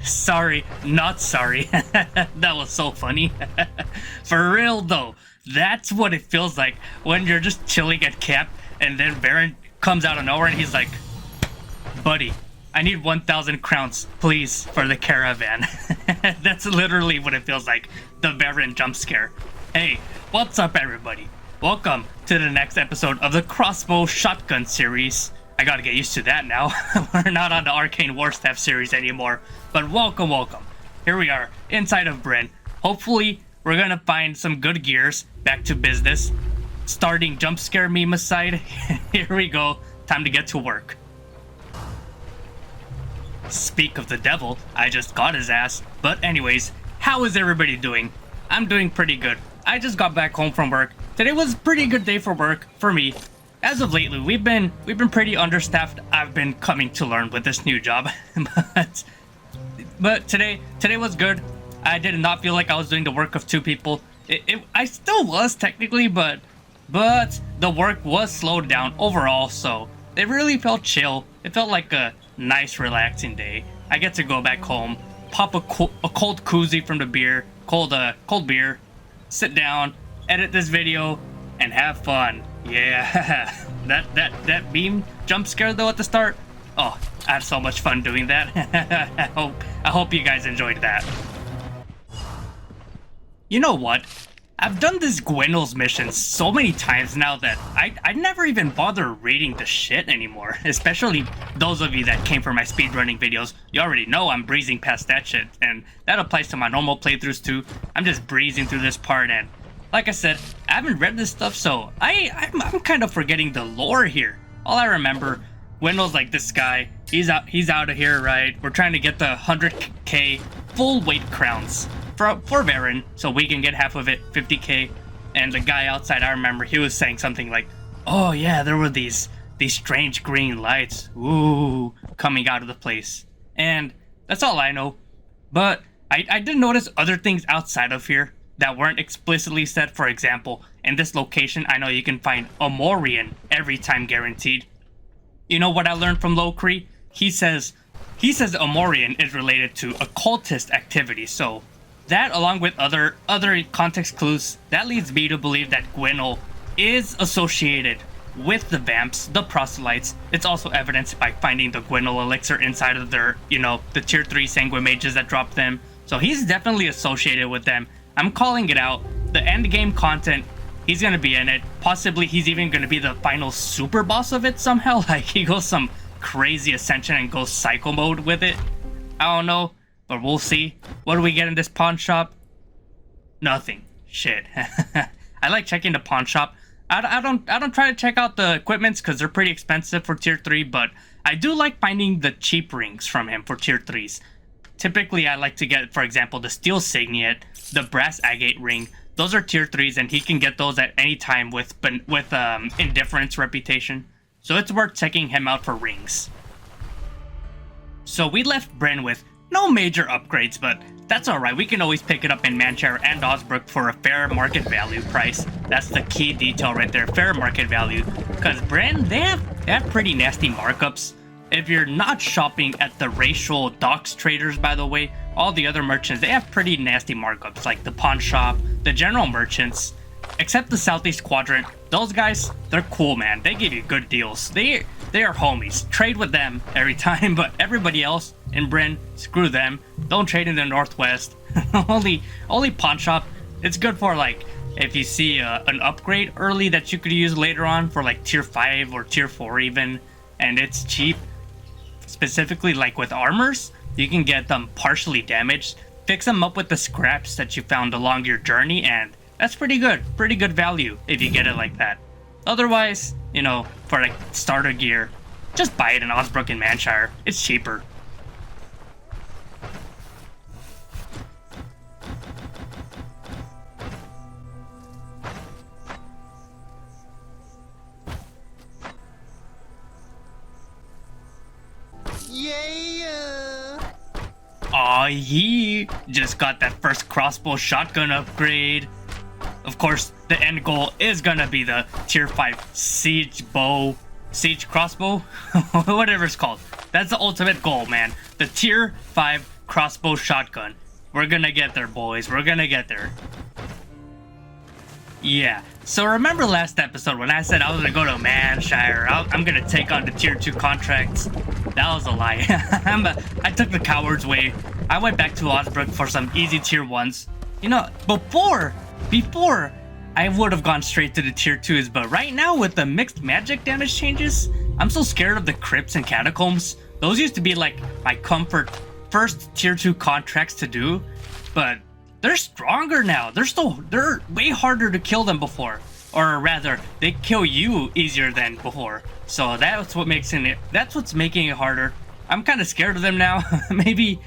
Sorry, not sorry. That was so funny. For real though, that's what it feels like when you're just chilling at camp and then Baron comes out of nowhere and he's like, buddy, I need 1,000 crowns, please, for the caravan. That's literally what it feels like, the Baron jump scare. Hey, what's up everybody? Welcome to the next episode of the Crossbow shotgun series. I gotta get used to that now. We're not on the Arcane War Staff series anymore. But welcome. Here we are, inside of Bryn. Hopefully, we're gonna find some good gears. Back to business. Starting jump scare meme aside, here we go. Time to get to work. Speak of the devil, I just got his ass. But anyways, how is everybody doing? I'm doing pretty good. I just got back home from work. Today was a pretty good day for work, for me. As of lately, we've been pretty understaffed. I've been coming to learn with this new job, but today was good. I did not feel like I was doing the work of two people. I still was technically, but the work was slowed down overall, so it really felt chill. It felt like a nice, relaxing day. I get to go back home, pop a cold koozie from the beer, cold beer, sit down, edit this video, and have fun. Yeah, that beam jump scare though at the start. Oh, I had so much fun doing that. I hope you guys enjoyed that. You know what? I've done this Gwynol's mission so many times now that I never even bother reading the shit anymore. Especially those of you that came from my speedrunning videos. You already know I'm breezing past that shit, and that applies to my normal playthroughs too. I'm just breezing through this part, and like I said, I haven't read this stuff, so I'm kind of forgetting the lore here. All I remember, Gwynol's like this guy. He's out of here, right? We're trying to get the 100k full weight crowns for Baron, so we can get half of it, 50k. And the guy outside, I remember, he was saying something like, "Oh yeah, there were these strange green lights, ooh, coming out of the place." And that's all I know. But I did notice other things outside of here that weren't explicitly said. For example, in this location, I know you can find a Morian every time guaranteed. You know what I learned from Locree? He says a Morian is related to occultist activity, so that, along with other context clues, that leads me to believe that Gwynol is associated with the vamps, the proselytes. It's also evidenced by finding the Gwynol elixir inside of their, the tier 3 sanguine mages that dropped them. So he's definitely associated with them. I'm calling it out. The end game content, he's gonna be in it. Possibly he's even gonna be the final super boss of it somehow. Like he goes some crazy ascension and goes psycho mode with it. I don't know, but we'll see. What do we get in this pawn shop? Nothing. Shit. I like checking the pawn shop. I don't try to check out the equipments because they're pretty expensive for tier 3, but I do like finding the cheap rings from him for tier 3s. Typically, I like to get, for example, the steel signet, the brass agate ring. Those are tier 3s, and he can get those at any time with indifference reputation. So it's worth checking him out for rings. So we left Bryn with no major upgrades, but that's alright. We can always pick it up in Manchar and Osbrook for a fair market value price. That's the key detail right there, fair market value. Because Bryn, they have pretty nasty markups. If you're not shopping at the racial docks traders, by the way, all the other merchants, they have pretty nasty markups, like the pawn shop, the general merchants, except the Southeast Quadrant. Those guys, they're cool, man. They give you good deals. They are homies. Trade with them every time, but everybody else in Bryn, screw them. Don't trade in the Northwest. only pawn shop. It's good for, like, if you see an upgrade early that you could use later on for like tier 5 or tier 4 even, and it's cheap. Specifically, like with armors, you can get them partially damaged, fix them up with the scraps that you found along your journey, and that's pretty good value if you get it like that. Otherwise, for like starter gear, just buy it in Osbrook and Manchar. It's cheaper. Yeah! Aw, yeah! Just got that first crossbow shotgun upgrade. Of course, the end goal is gonna be the tier 5 siege crossbow, whatever it's called. That's the ultimate goal, man. The tier 5 crossbow shotgun. We're gonna get there, boys. We're gonna get there. Yeah. So remember last episode when I said I was gonna go to Manshire? I'm gonna take on the tier 2 contracts. That was a lie. I took the coward's way. I went back to Osbrook for some easy tier 1s. You know, before I would have gone straight to the tier 2s, but right now with the mixed magic damage changes, I'm so scared of the crypts and catacombs. Those used to be like my comfort first tier 2 contracts to do, but they're stronger now. They're way harder to kill than before, or rather, they kill you easier than before. So that's what makes it. That's what's making it harder. I'm kind of scared of them now. maybe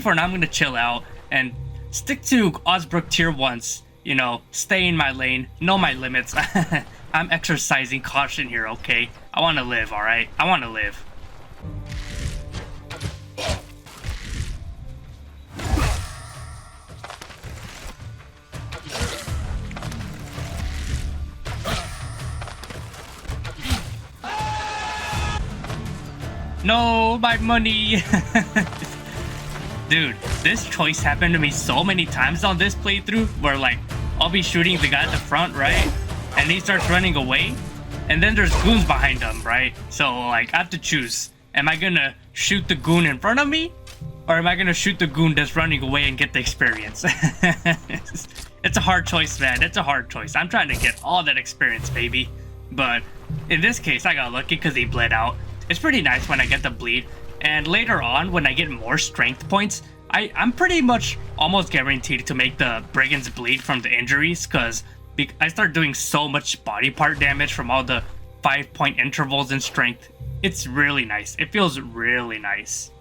for now I'm gonna chill out and stick to Osbrook tier 1s. You know, stay in my lane, know my limits. I'm exercising caution here, okay? I want to live, alright? I want to live. No, my money! Dude, this choice happened to me so many times on this playthrough where like, I'll be shooting the guy at the front, right? And he starts running away, and then there's goons behind him, right? So like, I have to choose. Am I gonna shoot the goon in front of me? Or am I gonna shoot the goon that's running away and get the experience? It's a hard choice, man. It's a hard choice. I'm trying to get all that experience, baby. But in this case, I got lucky because he bled out. It's pretty nice when I get the bleed. And later on, when I get more strength points, I'm pretty much almost guaranteed to make the brigands bleed from the injuries, because I start doing so much body part damage from all the 5-point intervals in strength. It's really nice. It feels really nice.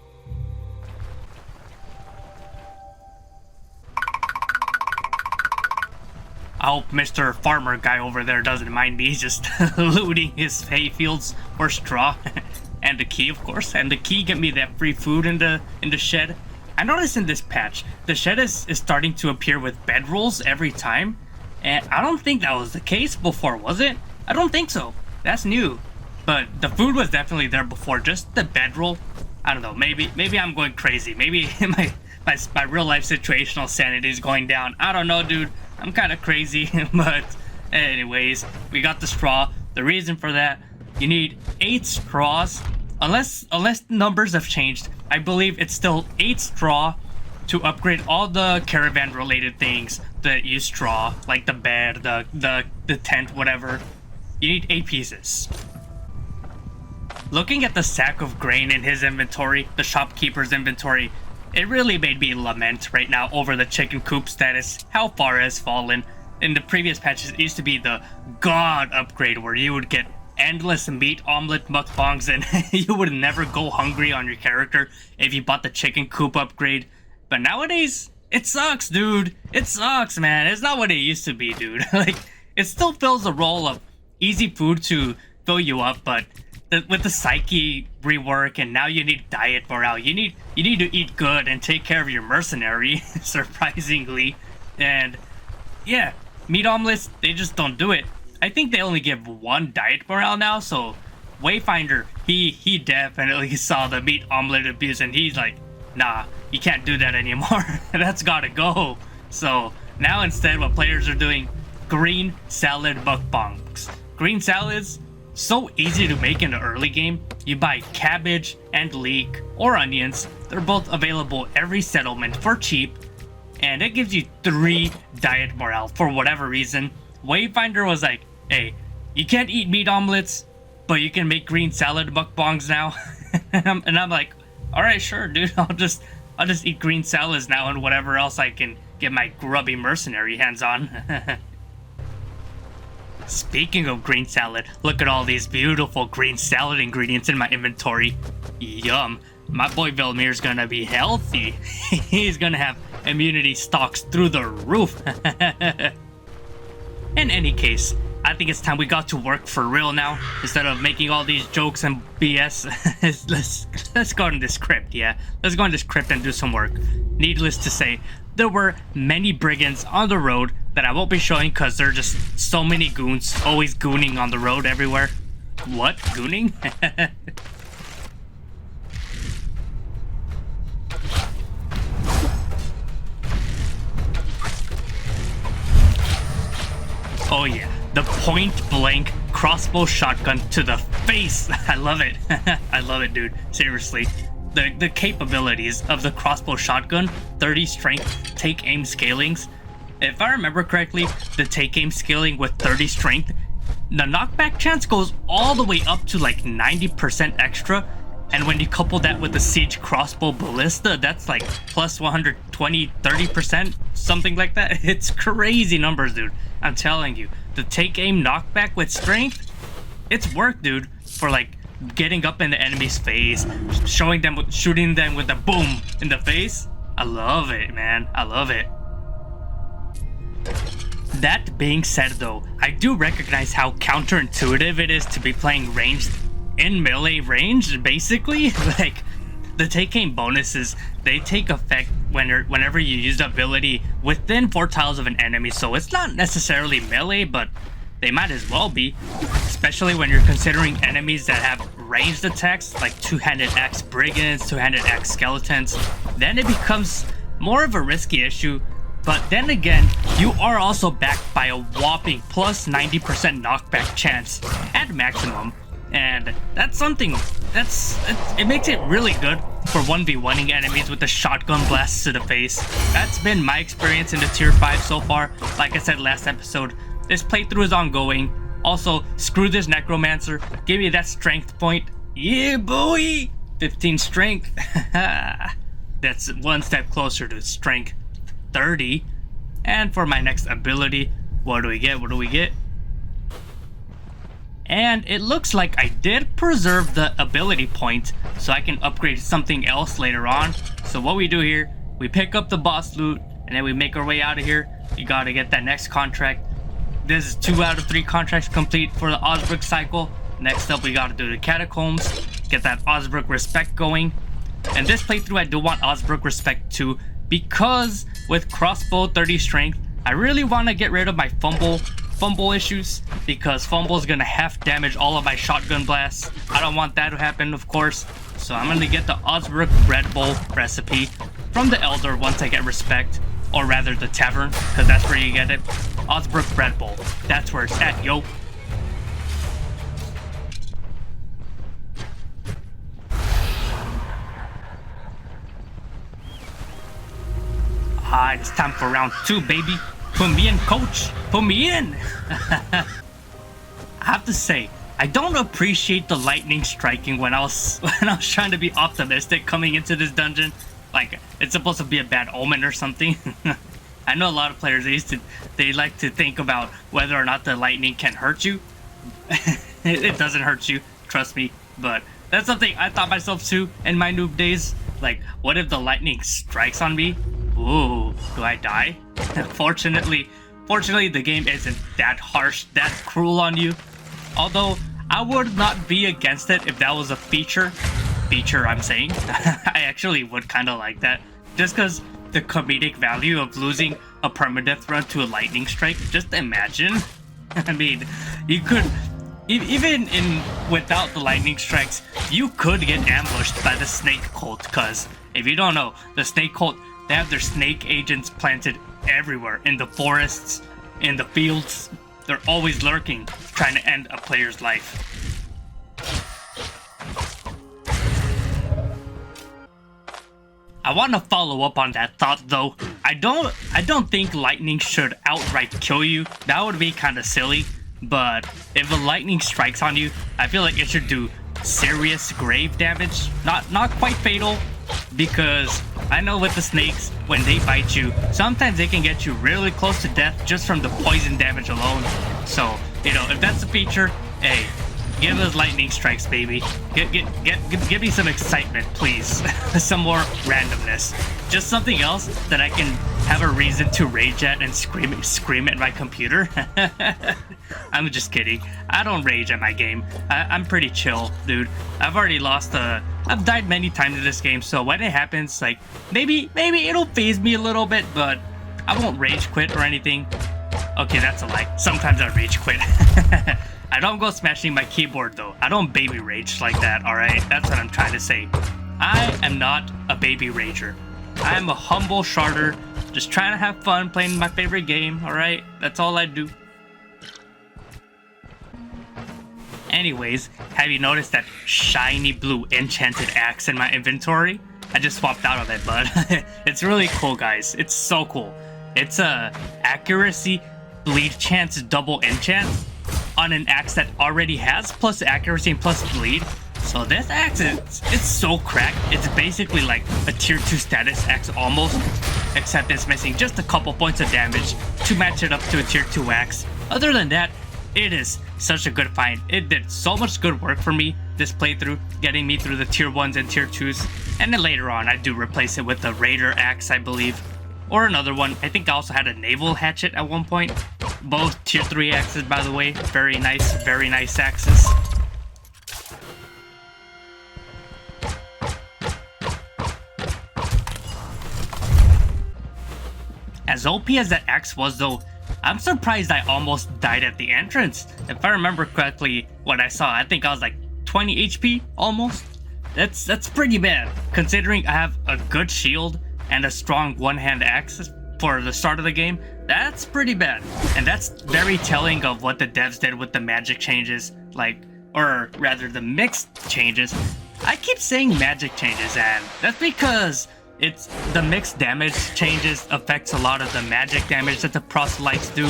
I hope Mr. Farmer guy over there doesn't mind me just looting his hay fields or straw. And the key, of course. And the key get me that free food in the shed. I noticed in this patch, the shed is starting to appear with bedrolls every time. And I don't think that was the case before, was it? I don't think so. That's new. But the food was definitely there before, just the bedroll. I don't know, maybe I'm going crazy. Maybe my real life situational sanity is going down. I don't know, dude. I'm kind of crazy. But anyways, we got the straw. The reason for that, you need 8 straws. Unless numbers have changed, I believe it's still 8 straw to upgrade all the caravan related things that use straw, like the bed, the tent, whatever. You need 8 pieces. Looking at the sack of grain in his inventory, the shopkeeper's inventory, it really made me lament right now over the chicken coop status, how far it has fallen. In the previous patches, it used to be the god upgrade where you would get endless meat omelet mukbangs and you would never go hungry on your character if you bought the chicken coop upgrade. But nowadays, it sucks, dude. It sucks, man. It's not what it used to be, dude. Like, it still fills the role of easy food to fill you up, but with the psyche rework, and now you need diet morale. You need to eat good and take care of your mercenary, surprisingly. And yeah, meat omelets, they just don't do it. I think they only give 1 diet morale now, so Wayfinder, he definitely saw the meat omelet abuse and he's like, nah, you can't do that anymore. That's gotta go. So now instead what players are doing, green salad mukbangs. Green salads, so easy to make in the early game. You buy cabbage and leek or onions. They're both available every settlement for cheap. And it gives you 3 diet morale for whatever reason. Wayfinder was like, hey, you can't eat meat omelets, but you can make green salad mukbangs now. and I'm like, alright, sure, dude. I'll just eat green salads now and whatever else I can get my grubby mercenary hands on. Speaking of green salad, look at all these beautiful green salad ingredients in my inventory. Yum. My boy Velmir's gonna be healthy. He's gonna have immunity stocks through the roof. In any case, I think it's time we got to work for real now. Instead of making all these jokes and BS, let's go into this crypt, yeah? Let's go into this crypt and do some work. Needless to say, there were many brigands on the road that I won't be showing because there are just so many goons always gooning on the road everywhere. What? Gooning? the point-blank crossbow shotgun to the face. I love it. I love it, dude. Seriously. The capabilities of the crossbow shotgun, 30 strength, take aim scalings. If I remember correctly, the take aim scaling with 30 strength, the knockback chance goes all the way up to like 90% extra. And when you couple that with the siege crossbow ballista, that's like plus 120, 30%, something like that. It's crazy numbers, dude. I'm telling you. The take aim knockback with strength, it's work, dude, for like getting up in the enemy's face, shooting them with a boom in the face. I love it, man. I love it. That being said, though, I do recognize how counterintuitive it is to be playing ranged in melee range, basically. Like, the take aim bonuses, they take effect whenever you use the ability within 4 tiles of an enemy, so it's not necessarily melee, but they might as well be, especially when you're considering enemies that have ranged attacks like two-handed axe brigands, two-handed axe skeletons. Then it becomes more of a risky issue, but then again, you are also backed by a whopping plus 90% knockback chance at maximum, and that's something it makes it really good for 1v1ing enemies with the shotgun blasts to the face. That's been my experience in the tier 5 so far. Like I said last episode, this playthrough is ongoing. Also, screw this necromancer. Give me that strength point. Yeah, boy! 15 strength. That's one step closer to strength 30. And for my next ability, what do we get? What do we get? And it looks like I did preserve the ability point, so I can upgrade something else later on. So what we do here, we pick up the boss loot, and then we make our way out of here. You gotta get that next contract. This is 2 out of 3 contracts complete for the Osbrook cycle. Next up, we gotta do the catacombs, get that Osbrook respect going. And this playthrough, I do want Osbrook respect too, because with crossbow 30 strength, I really want to get rid of my fumble issues, because fumble is gonna half damage all of my shotgun blasts. I don't want that to happen, of course. So I'm gonna get the Osbrook bread bowl recipe from the Elder once I get respect, or rather the tavern, because that's where you get it. Osbrook bread bowl, that's where it's at, yo. It's time for round 2, baby. Put me in, coach. Put me in. I have to say, I don't appreciate the lightning striking when I was trying to be optimistic coming into this dungeon. Like, it's supposed to be a bad omen or something. I know a lot of players, they like to think about whether or not the lightning can hurt you. It doesn't hurt you, trust me. But that's something I thought myself too in my noob days. Like, what if the lightning strikes on me? Ooh, do I die? Fortunately, the game isn't that harsh, that cruel on you. Although, I would not be against it if that was a feature, I'm saying. I actually would kind of like that. Just because the comedic value of losing a permadeath run to a lightning strike, just imagine. I mean, you could, even without the lightning strikes, you could get ambushed by the snake cult, because if you don't know, the snake cult, they have their snake agents planted everywhere, in the forests, in the fields. They're always lurking, trying to end a player's life. I want to follow up on that thought though. I don't think lightning should outright kill you. That would be kind of silly. But if a lightning strikes on you, I feel like it should do serious grave damage. Not quite fatal, because I know with the snakes, when they bite you, sometimes they can get you really close to death just from the poison damage alone. So, you know, if that's a feature, hey, give us lightning strikes, baby. Give me some excitement, please. Some more randomness. Just something else that I can have a reason to rage at and scream at my computer. I'm just kidding. I don't rage at my game. I'm pretty chill, dude. I've already lost I've died many times in this game, so when it happens, like, maybe it'll phase me a little bit, but I won't rage quit or anything. Okay, that's a lie. Sometimes I rage quit. I don't go smashing my keyboard though. I don't baby rage like that, alright? That's what I'm trying to say. I am not a baby rager. I am a humble sharder, just trying to have fun playing my favorite game, alright? That's all I do. Anyways, have you noticed that shiny blue enchanted axe in my inventory? I just swapped out of it, but it's really cool, guys. It's so cool. It's a accuracy bleed chance double enchant on an axe that already has plus accuracy and plus bleed. So this axe it's so cracked. It's basically like a tier 2 status axe almost, except it's missing just a couple points of damage to match it up to a tier 2 axe. Other than that, it is such a good find. It did so much good work for me this playthrough, getting me through the tier 1s and tier 2s. And then later on, I do replace it with the Raider axe, I believe. Or another one. I think I also had a naval hatchet at one point. Both tier 3 axes, by the way. Very nice axes. As OP as that axe was though, I'm surprised I almost died at the entrance. If I remember correctly what I saw, I think I was like 20 HP almost. That's pretty bad, considering I have a good shield and a strong one-hand axe for the start of the game. That's pretty bad. And that's very telling of what the devs did with the magic changes, or rather the mixed changes. I keep saying magic changes, and that's because it's the mixed damage changes affects a lot of the magic damage that the proselytes do.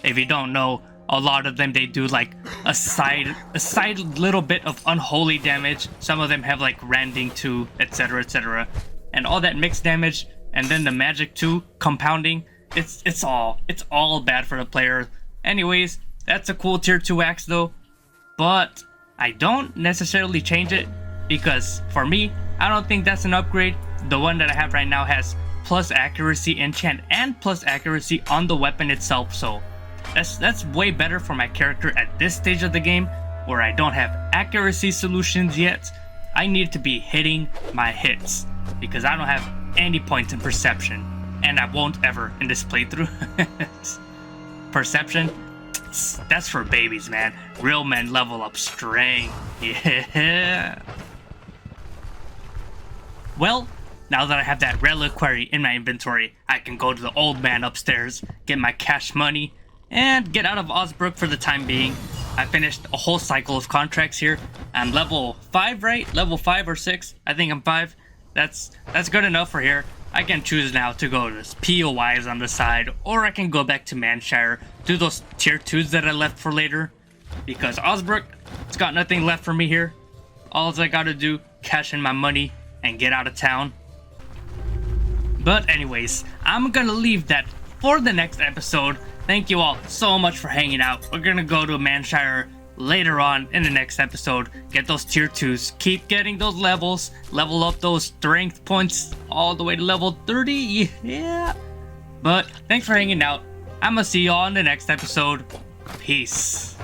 If you don't know, a lot of them, they do like a side little bit of unholy damage. Some of them have like rending too, etc, etc. And all that mixed damage, and then the magic too, compounding. It's all bad for the player. Anyways, that's a cool tier 2 axe though. But I don't necessarily change it, because for me, I don't think that's an upgrade. The one that I have right now has plus accuracy enchant and plus accuracy on the weapon itself, so that's way better for my character at this stage of the game, where I don't have accuracy solutions yet. I need to be hitting my hits, because I don't have any points in perception, and I won't ever in this playthrough. Perception, that's for babies, man. Real men level up strength. Yeah. Well, now that I have that reliquary in my inventory, I can go to the old man upstairs, get my cash money, and get out of Osbrook for the time being. I finished a whole cycle of contracts here. I'm level 5, right? Level 5 or 6? I think I'm 5. That's good enough for here. I can choose now to go to POIs on the side, or I can go back to Manshire, do those tier 2s that I left for later. Because Osbrook, it's got nothing left for me here. All I gotta do, cash in my money, and get out of town. But anyways, I'm gonna leave that for the next episode. Thank you all so much for hanging out. We're gonna go to Manshire later on in the next episode, get those tier 2s, keep getting those levels, level up those strength points all the way to level 30, yeah. But thanks for hanging out. I'm gonna see you all in the next episode. Peace.